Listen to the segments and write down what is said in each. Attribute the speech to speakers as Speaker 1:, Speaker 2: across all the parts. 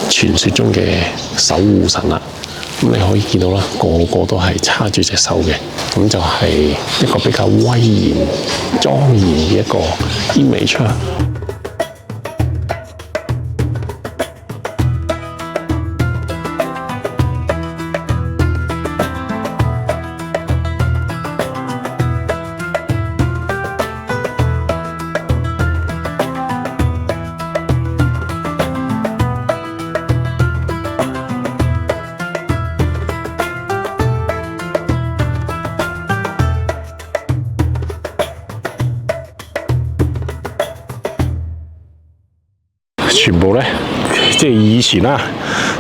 Speaker 1: 傳說中嘅守護神啦。咁你可以見到啦，個個都係叉住隻手嘅，咁就係一個比較威嚴、莊嚴嘅一個 image 啦。全部咧，即係以前啦，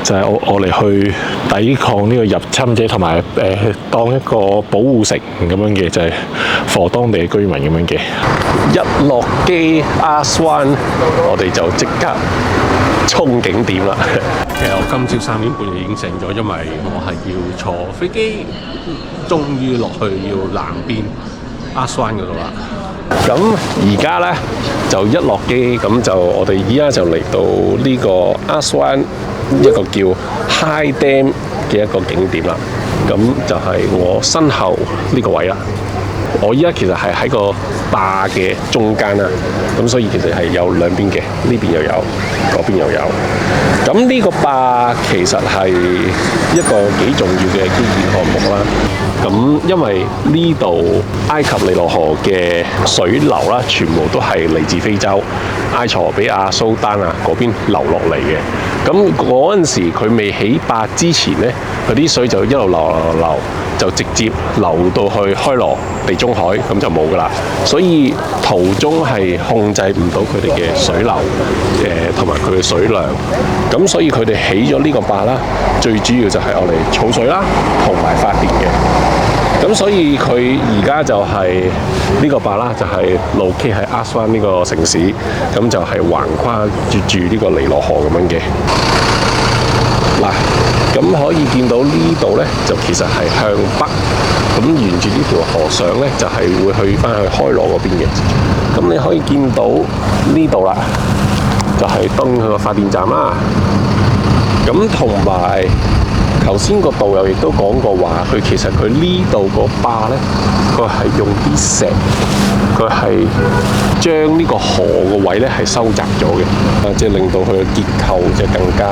Speaker 1: 就係我嚟去抵抗呢個入侵者，同埋當一個保護城咁樣嘅，就係for當地嘅居民咁樣嘅。一落機Aswan，我哋就即刻衝景點啦。其實我今朝3點半就已經醒咗，因為我係要坐飛機，終於落去要南邊Aswan嗰度啦。咁而家咧就一落機，咁就我哋而家就嚟到呢個Aswan一個叫 High Dam 嘅一個景點啦。咁就係我身後呢個位啦。我依家其實係喺個壩嘅中間啦，咁所以其實係有兩邊嘅，呢邊又有，嗰邊又有。咁呢個壩其實係一個幾重要嘅基建項目啦。咁因為呢度埃及尼羅河嘅水流啦，全部都係嚟自非洲埃塞俄比亞、蘇丹啊嗰邊流落嚟嘅。咁嗰陣時佢未起壩之前呢，佢啲水就一路流，就直接流到去開羅地中海，咁就冇噶啦。所以途中係控制唔到佢哋嘅水流，同埋佢嘅水量。咁所以佢哋起咗呢個壩啦，最主要就係我哋儲水啦，同埋發電嘅。咁所以佢而家就係呢個壩啦，就係locate喺Aswan呢個城市，咁就係橫跨住呢個尼羅河咁樣嘅。嗱，咁可以見到呢度呢，就其實係向北，咁沿住呢條河上呢，就係會去翻去開羅嗰邊嘅。咁你可以見到呢度啦，就係登佢個發電站啦。咁同埋頭先個導遊亦都講過話，佢其實佢呢度個壩呢，佢係用啲石，佢係將呢個河個位呢係收窄咗嘅，即係令到佢嘅結構就更加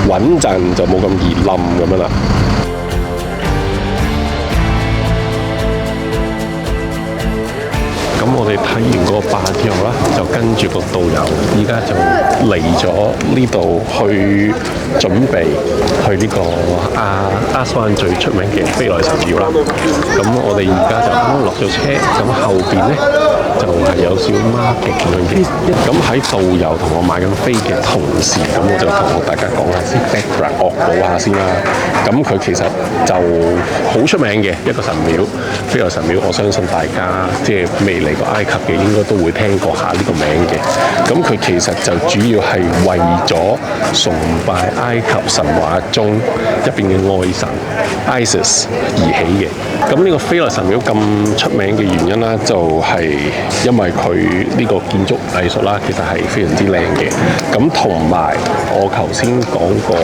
Speaker 1: 穩陣，就冇咁易冧咁樣啦。咁我哋睇完個壩之後啦，就跟住個導遊，依家就嚟咗呢度去準備去呢個Aswan最出名嘅菲萊神廟啦。咁我哋而家就啱啱落咗車，咁後邊呢就係有小 market 咁樣嘅。咁喺導遊同我買緊飛嘅同時，咁我就同大家講下先 background 惡補下先啦。咁佢其實就好出名嘅一個神廟，菲萊神廟，我相信大家即係未嚟過埃及嘅應該都會聽過下呢個名嘅。咁佢其實就主要係為咗崇拜埃及神話中入邊嘅愛神 Isis 而起嘅。咁呢個菲萊神廟咁出名嘅原因啦，就係因為佢呢個建築藝術啦，其實係非常之靚嘅。咁同埋我頭先講過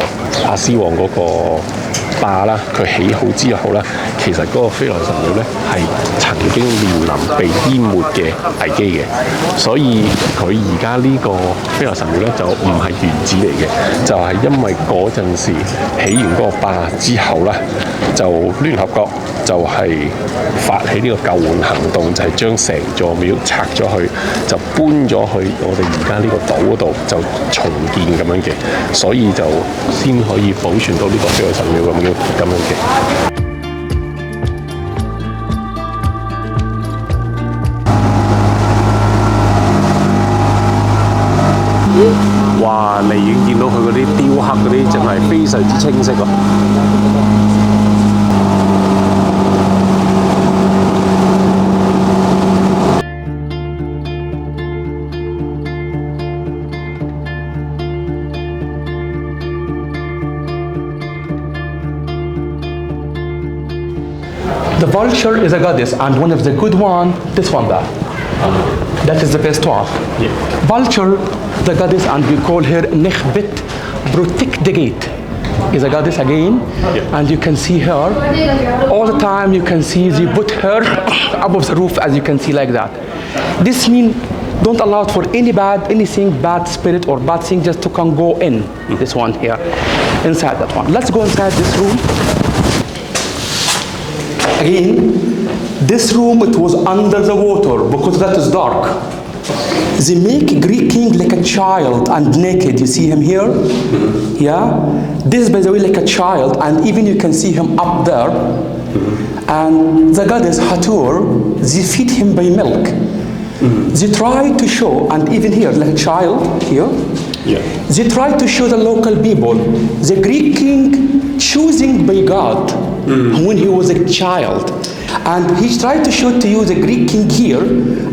Speaker 1: 亞斯王嗰個壩啦，佢起好之後咧，其實嗰個菲萊神廟咧係曾經面臨被淹沒嘅危機嘅，所以佢而家呢個菲萊神廟咧就唔係原址嚟嘅，就係因為嗰陣時起完嗰個壩之後咧，就聯合國就係發起呢個救援行動，就係將成座廟拆咗去，就搬咗去我哋而家呢個島嗰度，就重建咁樣嘅，所以就先可以保存到呢個菲萊神廟咁樣嘅。哇！你已經見到佢嗰啲雕刻嗰啲，真係非常之清晰喎。
Speaker 2: The vulture is a goddess, and one of the good one, this one there. That is the best one.
Speaker 1: Yeah.
Speaker 2: Vulture, the goddess, and we call her Nekhbet protect the gate. Is a goddess again, and you can see her all the time. You can see they put her above the roof, as you can see like that. This means don't allow for anything bad spirit or bad thing just to can go in. This one here, inside that one. Let's go inside this room. Again, this room it was under the water because that is dark. They make Greek king like a child and naked. You see him here? Yeah? This is by the way like a child, and even you can see him up there. And the goddess Hathor, they feed him by milk. They try to show, and even here like a child here, they try to show the local people the Greek king choosing by God when he was a child. And he tried to show to you the Greek king here,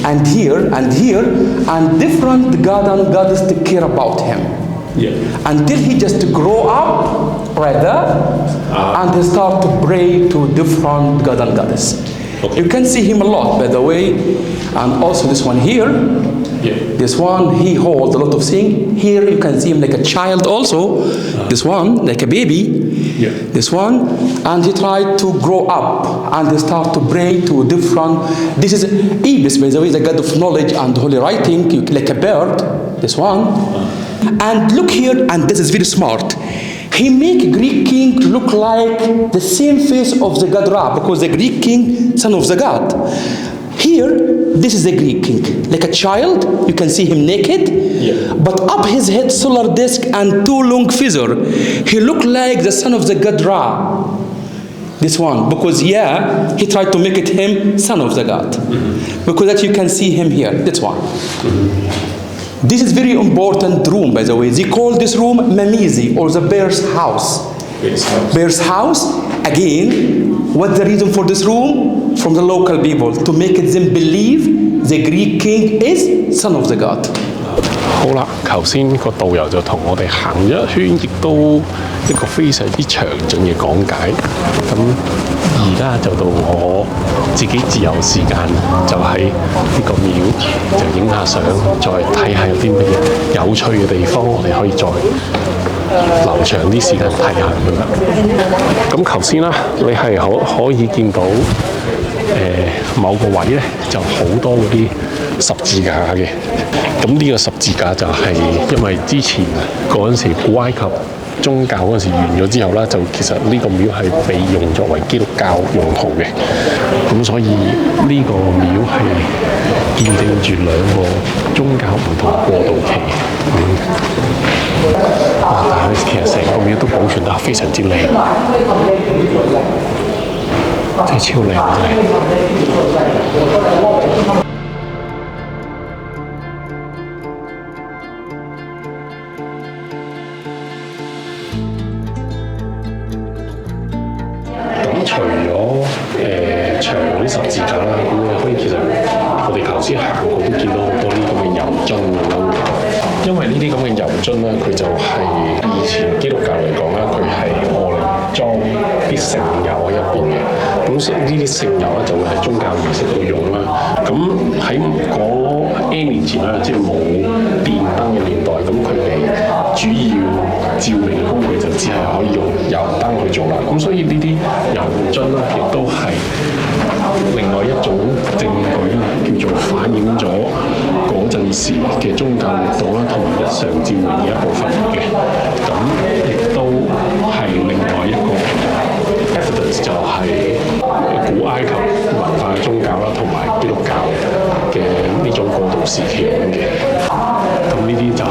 Speaker 2: and here, and here, and different god and goddess to care about him. Until he just grow up, rather, and he start to pray to different god and goddess. You can see him a lot, by the way, and also this one here. This one, he holds a lot of things. Here you can see him like a child also. This one, like a baby. This one, and he tried to grow up and he start to pray to different. This is Ibis, by the way, the god of knowledge and holy writing, like a bird. This one, and look here, and this is very smart. He make Greek king look like the same face of the god Ra, because the Greek king, son of the god. Here, this is the Greek king, like a child. You can see him naked, but up his head, solar disk and two long feathers. He looked like the son of the god Ra. This one, because he tried to make it him son of the god, because that you can see him here. This one. This is very important room, by the way. They call this room Mamizi, or the bear's house. Bear's house. Again, what's the reason for this room? From the local people, to make them believe the Greek king is son of the god.
Speaker 1: 好啦，頭先個導遊就同我哋行咗一圈，亦都一個非常之詳盡嘅講解。咁而家就到我自己自由時間，就喺呢個廟就影下相，再睇下有啲乜嘢有趣嘅地方，我哋可以再留長啲時間睇下咁樣。咁頭先啦，你係可以見到某個位咧就好多嗰啲十字架嘅。咁呢個十字架就係因為之前嗰陣時古埃及宗教嗰陣時完咗之後啦，就其實呢個廟係被用作為基督教用途嘅。咁所以呢個廟係見證住兩個宗教唔同過渡期。但係其實成個廟都保存得非常之靚，真係超靚真係。除咗長嗰啲十字架啦，咁你可以其實我哋頭先行過都見到好多呢咁嘅油樽咁樣嘅。因為呢啲咁嘅油樽咧，佢就係以前基督教嚟講啦，佢係愛嚟裝啲聖油喺入邊嘅。咁呢啲聖油咧就會喺宗教儀式度用啦。咁喺嗰 N 年前啦，即係冇電燈嘅年代，咁佢哋主要照明工具就只係可以用油燈去做啦。咁所以呢啲油樽咧，亦都係另外一種證據啦，叫做反映咗嗰陣時嘅宗教活動啦，同埋日常照明嘅一部分嚟嘅。咁亦都係另外一個 evidence 就係古埃及文化嘅宗教啦，同埋基督教嘅呢種過渡時期咁嘅。咁呢啲就係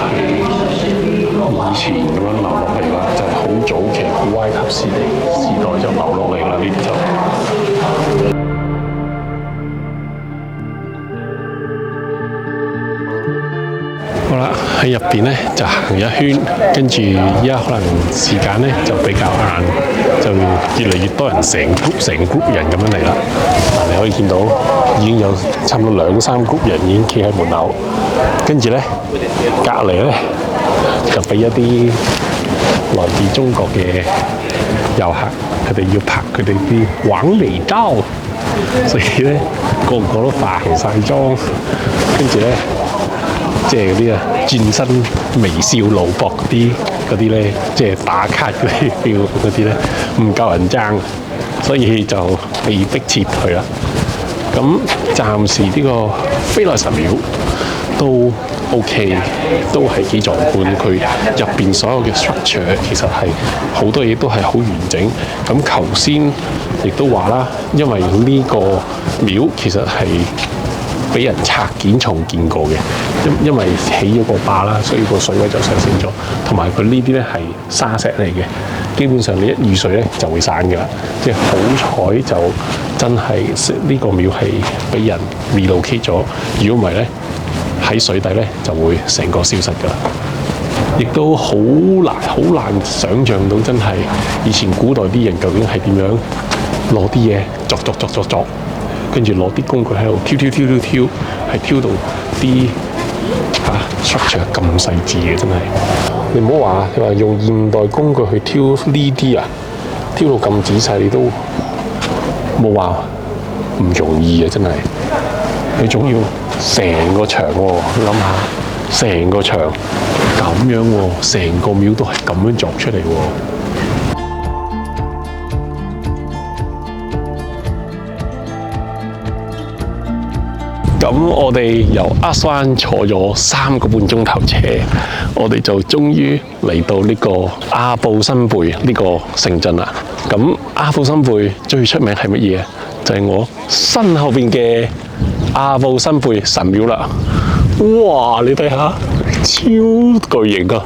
Speaker 1: 以前咁樣留落嚟啦，就係好早期古埃及時代就留落嚟啦，呢啲就。好啦，喺入邊咧就行一圈，跟住依家可能時間咧就比較晏，就越嚟越多人成 group 人咁樣嚟啦。你可以見到已經有差唔多2-3 group 人已經企喺門口，跟住咧隔離咧就俾一啲來自中國嘅遊客，佢哋要拍佢哋啲玩微膠，所以咧個個都化晒妝，跟住咧即係嗰啲啊轉身微笑露膊嗰啲咧，即係打卡嗰啲 feel 嗰啲咧，唔夠人爭，所以就被逼撤退啦。咁暫時呢個飛來神廟都 OK， 都係幾壯觀。佢入邊所有嘅 structure 其實係好多嘢都係好完整。咁頭先亦都話啦，因為呢個廟其實係俾人拆件重建過嘅，因為起咗個壩啦，所以個水位就上升咗。同埋佢呢啲咧係沙石嚟嘅，基本上你一遇水咧就會散㗎啦。即係好彩就真係呢個廟係俾人 relocate 咗，如果唔係咧喺水底咧就會成個消失㗎啦。亦都好難想像到真係以前古代啲人究竟係點樣攞啲嘢鑿，跟住攞啲工具喺度挑，係挑到啲structure 咁細緻嘅，真係。你唔好話，你話用現代工具去挑呢啲啊，挑到咁仔細，你都冇話唔容易啊！真係，你仲要成個牆喎，你諗下，成個牆咁樣喎，成個廟都係咁樣鑿出嚟喎。咁我哋由阿山坐咗3個半鐘頭車，我哋就終於嚟到呢個阿布辛貝呢個城鎮啦。咁阿布辛貝最出名係乜嘢？就係我身後邊嘅阿布辛貝神廟啦。哇！你睇下，超巨型啊！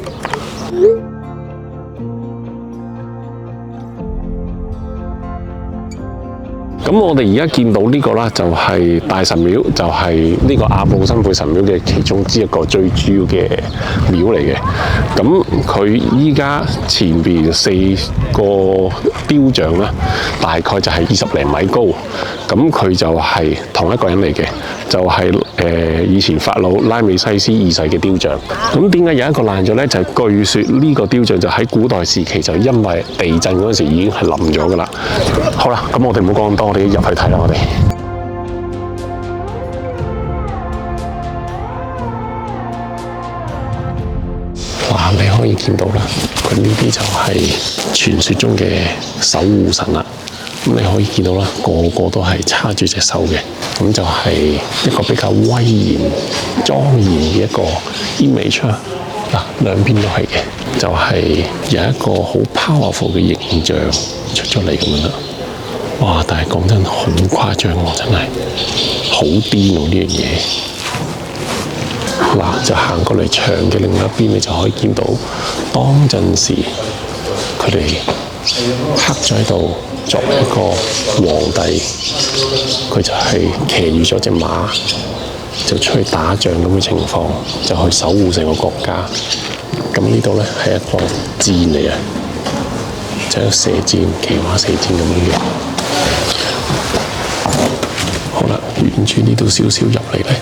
Speaker 1: 咁我哋而家見到呢個啦，就係大神廟，就係呢個阿布辛貝神廟嘅其中之一個最主要嘅廟嚟嘅。咁佢依家前邊4個雕像啦，大概就係20零米高。咁佢就係同一個人嚟嘅，就係以前法老拉美西斯2世嘅雕像。咁點解有一個爛咗呢？就係據說呢個雕像就喺古代時期就因為地震嗰陣時已經係冧咗噶啦。好啦，咁我哋唔好講咁多，我哋入去睇啦，我哋。哇！你可以見到啦，佢呢啲就係傳說中嘅守護神啦。咁你可以見到啦，個個都係叉住隻手嘅，咁就係一個比較威嚴、莊嚴嘅一個 image 嗱，兩邊都係嘅，就係有一個好 powerful 嘅形象出咗嚟咁樣啦。哇！但係講真，好誇張喎，真係好癲喎呢樣嘢。嗱，就行過嚟牆嘅另一邊，你就可以見到當陣時佢哋刻咗喺度。作為一個皇帝，佢就係騎住咗隻馬，就出去打仗咁嘅情況，就去守護成個國家。咁呢度咧係一個箭嚟嘅，就係射箭、騎馬射箭咁樣嘅。好啦，沿住呢度少少入嚟咧，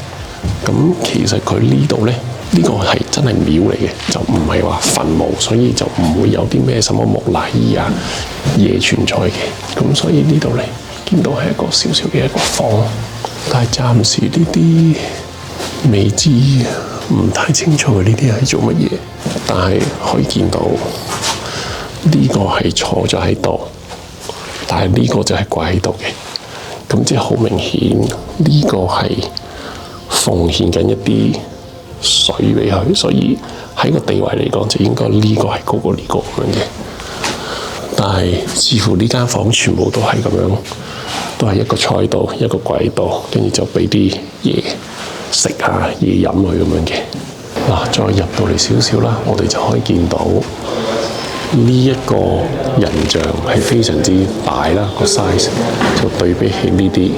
Speaker 1: 咁其實佢呢度咧。呢個係真係廟嚟嘅，就唔係話墳墓，所以就唔會有啲咩什麼木乃伊啊嘢存在嘅。咁所以呢度嚟見到係一個小小嘅一個房，但係暫時呢啲未知，唔太清楚呢啲係做乜嘢。但係可以見到呢個係坐咗喺度，但係呢個就係跪喺度嘅。咁即係好明顯，呢個係奉獻緊一啲水俾佢，所以喺個地位嚟講，就應該呢個係高過呢個咁樣嘅。但係似乎呢間房全部都係咁樣，都係一個菜度，一個櫃度，跟住就俾啲嘢食啊、嘢飲佢咁樣嘅。嗱，再入到嚟少少啦，我哋就可以見到呢一個人像係非常之大啦，個 size 就對比起呢啲，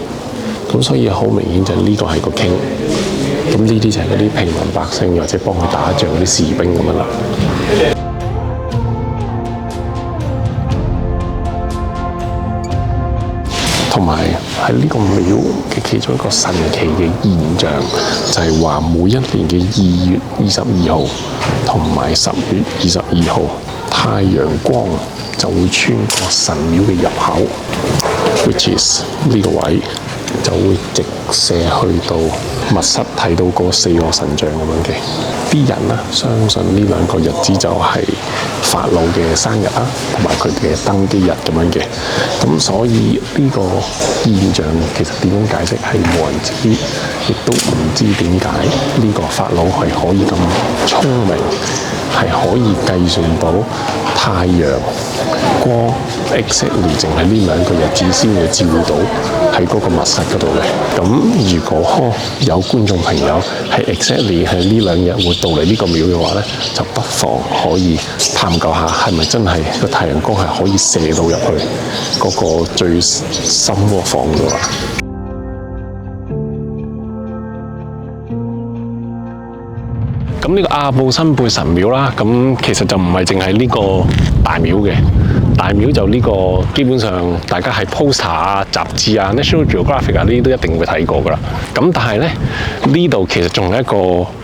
Speaker 1: 咁所以好明顯就係呢個係個 king。咁呢啲就係嗰啲平民百姓或者幫佢打仗嗰啲士兵咁樣啦。同埋喺呢個廟嘅其中一個神奇嘅現象，就係話每一年嘅2月22號同埋10月22號，太陽光就會穿過神廟嘅入口 ，which is 呢個位。就會直射去到密室睇到嗰4個神像咁樣嘅。啲人啦，相信呢2個日子就係法老嘅生日啦，同埋佢嘅登基日咁樣嘅。咁所以呢個現象其實點樣解釋係冇人知，亦都唔知點解呢個法老係可以咁聰明，係可以計算到太陽光 exactly 淨係呢2個日子先會照到喺嗰個密室嗰度嘅。咁如果有觀眾朋友係 exactly 係呢2日會到嚟呢個廟嘅話咧，就不妨可以探究下係咪真係個太陽光係可以射到入去嗰個最深嗰個房度啦。咁呢個阿布辛貝神廟啦，咁其實就唔係淨係呢個大廟嘅，大廟就呢個基本上大家喺 poster 啊、雜誌啊、National Geographic 啊呢啲都一定會睇過噶啦。咁但係咧呢度其實仲有一個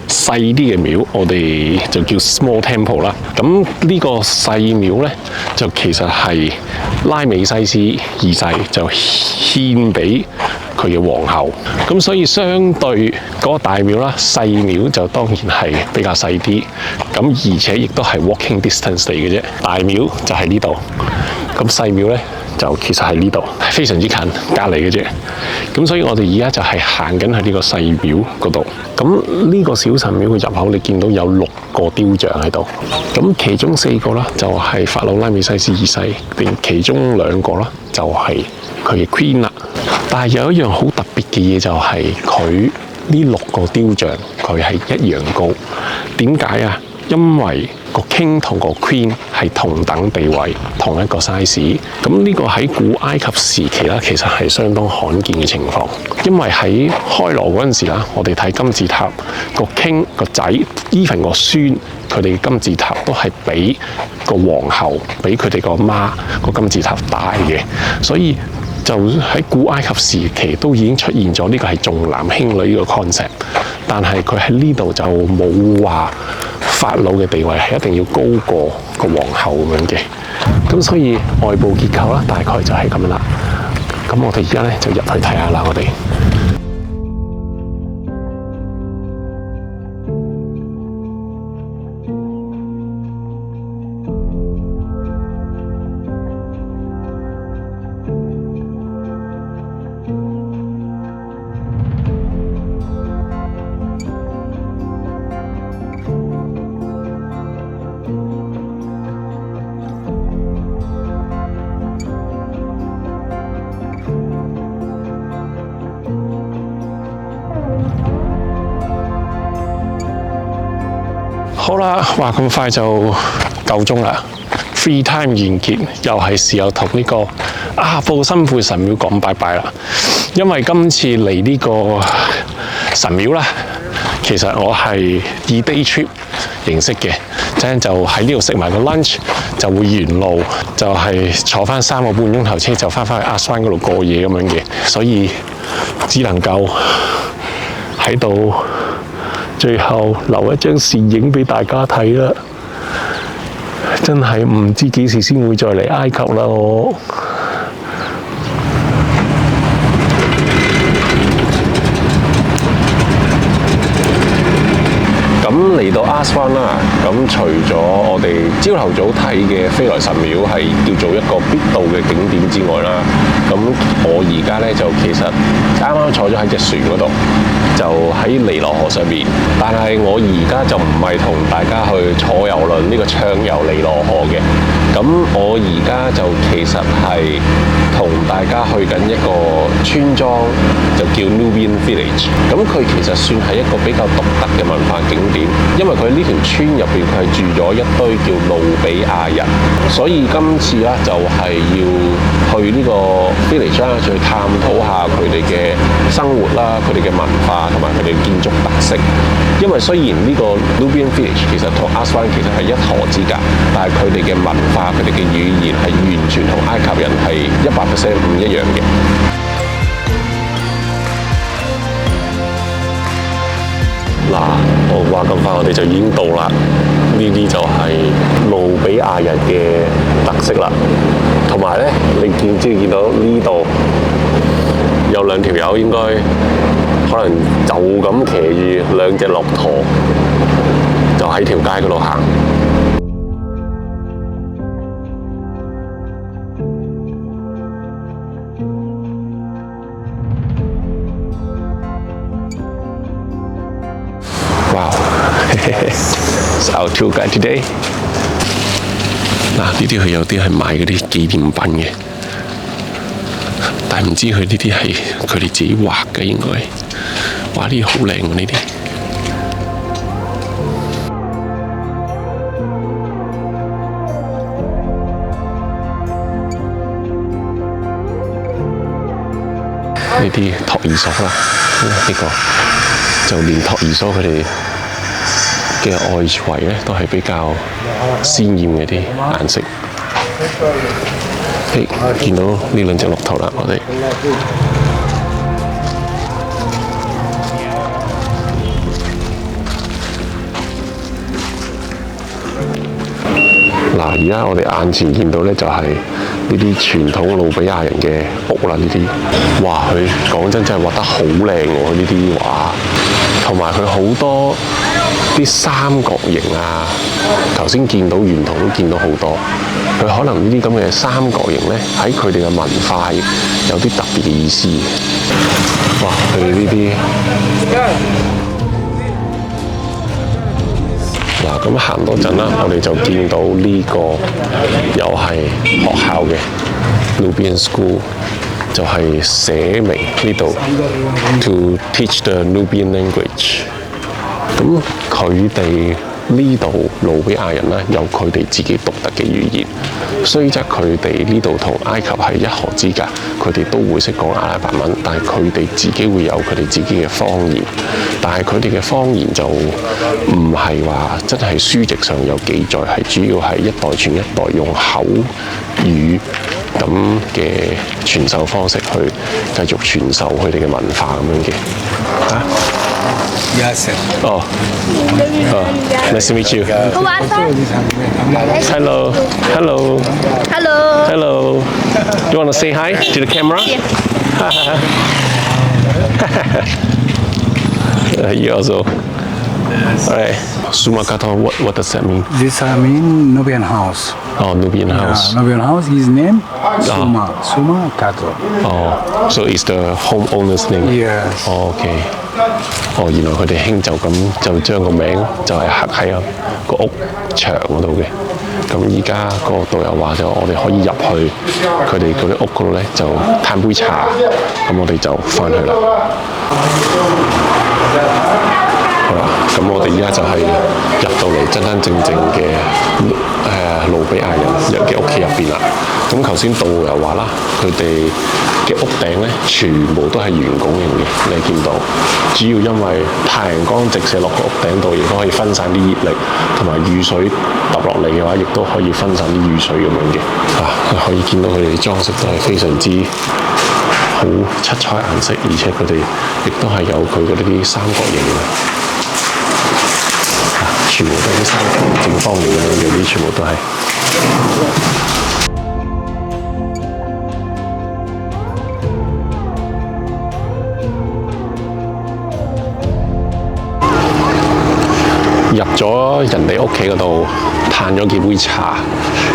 Speaker 1: 細啲嘅廟，我哋就叫 Small Temple 啦。咁呢個細廟咧就其實係拉美西斯2世就獻俾佢嘅皇后，咁所以相對嗰個大廟啦，細廟就當然係比較細啲，咁而且亦都係 walking distance 嚟嘅啫。大廟就喺呢度，咁細廟咧就其實喺呢度，非常之近隔離嘅啫。咁所以我哋而家就係行緊去呢個細廟嗰度。咁呢個小神廟嘅入口，你見到有6個雕像喺度，咁其中4個啦就係法老拉美西斯2世，定其中2個啦就係佢嘅 Queen 啦。但係有一樣好特別嘅嘢，就係佢呢6個雕像佢係一樣高。點解啊？因為個 King 同個 Queen 係同等地位，同一個 size。咁呢個喺古埃及時期啦，其實係相當罕見嘅情況。因為喺開羅嗰陣時啦，我哋睇金字塔，個 King 個仔 even 個孫，佢哋嘅金字塔都係比個皇后，比佢哋個媽個金字塔大嘅，所以就喺古埃及時期都已經出現咗呢個係重男輕女呢個 concept， 但係佢喺呢度就冇話法老嘅地位係一定要高過個皇后咁樣嘅，咁所以外部結構啦，大概就係咁樣啦。咁我哋而家咧就入去睇下啦，我哋。好啦，話咁快就夠鐘啦 ，free time 完結，又係時候同呢個阿布辛貝神廟講拜拜啦。因為今次嚟呢個神廟啦，其實我係以 day trip 形式嘅，陣就喺呢度食埋個 lunch， 就會沿路就係坐翻3個半鐘頭車就翻返去阿斯灣嗰度過夜咁樣嘅，所以只能夠喺度。最後留一張倩影俾大家睇啦，真係唔知幾時先會再嚟埃及啦我。咁嚟到阿斯灣啦，咁除咗我哋朝頭早睇嘅飛來神廟係叫做一個必到嘅景點之外啦，咁我而家咧就其實啱啱坐咗喺隻船嗰度，就喺尼羅河上面。但係我而家就唔係同大家去坐遊輪呢個暢遊尼羅河嘅，咁我而家就其實係同大家去緊一個村莊，就叫 Nubian Village。咁佢其實算係一個比較獨特嘅文化景點。因為佢呢條村入邊佢係住咗一堆叫努比亞人，所以今次咧就係要去呢個 village 啦，去探討下佢哋嘅生活啦、佢哋嘅文化同埋佢哋嘅建築特色。因為雖然呢個 Nubian Village 其實同阿斯灣其實係一河之隔，但係佢哋嘅文化、佢哋嘅語言係完全同埃及人係100% 唔一樣嘅。嗱，我話咁快，我哋就已經到啦。呢啲就係努比亞人嘅特色啦。同埋咧，你見到呢度有
Speaker 3: 有2條友應該可能就咁騎住2隻駱駝，就喺條街嗰度行。Wow, it's our tour guide today. 嗱，呢啲佢有啲係賣嗰啲紀念品嘅，但係唔知佢呢啲係佢哋自己畫嘅應該。哇！呢啲好靚喎呢啲。呢啲托兒所啦，呢個就連托兒所佢哋嘅外圍咧都係比較鮮豔嘅啲顏色。見到呢2隻駱駝啦，我哋嗱，而家我哋眼前見到咧就係呢啲傳統努比亞人嘅屋啦，呢啲，哇！佢講真係畫得好靚喎，呢啲畫，同埋佢好多啲三角形啊，頭先見到沿途都見到好多，佢可能呢啲咁嘅三角形咧，喺佢哋嘅文化有啲特別嘅意思。哇！佢哋呢啲嗱，咁行多陣啦，我哋就見到呢個又係學校嘅 Nubian School， 就係寫明呢度 To teach the Nubian language。咁佢哋呢度努比亞人咧有佢哋自己獨特嘅語言，雖則佢哋呢度同埃及係一河之隔，佢哋都會識講阿拉伯文，但係佢哋自己會有佢哋自己嘅方言，但係佢哋嘅方言就唔係話真係書籍上有記載，係主要係一代傳一代用口語咁嘅傳授方式去繼續傳授佢哋嘅文化咁樣嘅。嚇？Yes. Oh. Nice to meet you. Hello. Hello.
Speaker 4: Hello.
Speaker 3: Hello. You want to say hi to the camera? You also. Alright. Sumakato, what does that mean?
Speaker 5: This mean Nubian house.
Speaker 3: Oh, Nubian house.
Speaker 5: Nubian house, his name Suma Kato.
Speaker 3: Oh, so it's the homeowner's name?
Speaker 5: Yes.
Speaker 3: Oh, okay. 哦，原來佢哋興就咁就將個名就係刻喺個屋牆嗰度嘅。咁而家個導遊話就我哋可以入去佢哋嗰啲屋嗰度咧，就嘆杯茶。咁我哋就翻去啦。好啦，咁我哋而家就係入到嚟真真正正嘅努比亞人嘅屋企入邊啦。咁頭先導遊話啦，佢哋嘅屋頂咧全部都係圓拱形嘅，你見到。主要因為太陽光直射落個屋頂度，亦都可以分散啲熱力，同埋雨水揼落嚟嘅話，亦都可以分散啲雨水咁樣嘅。可以見到佢哋裝飾都係非常之好七彩顏色，而且佢哋亦都係有佢嗰啲三角形嘅。全部都係啲三角形正方形咁樣嘅，啲全部都係。入咗人哋屋企嗰度嘆咗幾杯茶，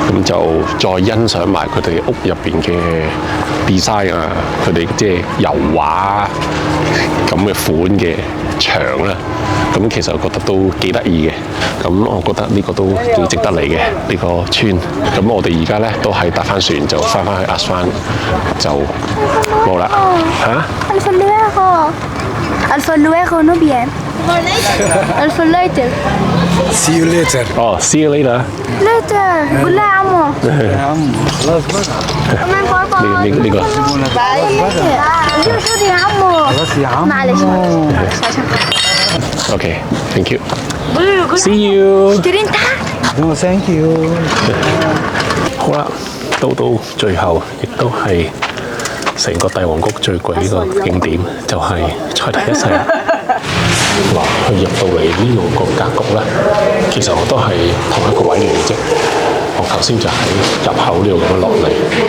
Speaker 3: 咁就再欣賞埋佢哋屋入邊嘅 design 啊，佢哋即係油畫咁嘅款嘅牆啦。咁其實我覺得都幾得意嘅，咁我覺得呢個都幾值得嚟嘅呢個村。咁我哋而家咧都係搭翻船就翻去阿斯灣就冇啦嚇。
Speaker 4: Alfa luego no bien. Alfa later.
Speaker 5: See you later.
Speaker 3: Oh, see you later.
Speaker 4: Later. قول لها يا عمو.
Speaker 3: 呢個。
Speaker 4: شو يا عمو. معلش.
Speaker 3: Okay, thank you. See you.
Speaker 4: اشتري انت.
Speaker 5: No, thank you.
Speaker 3: 好啦，到最後亦都係成個帝王谷最貴呢個景點，就係塞提一世。嗱，佢入到嚟呢度個格局咧，其實我都係同一個位嚟嘅啫。我頭先就喺入口呢度咁樣落嚟。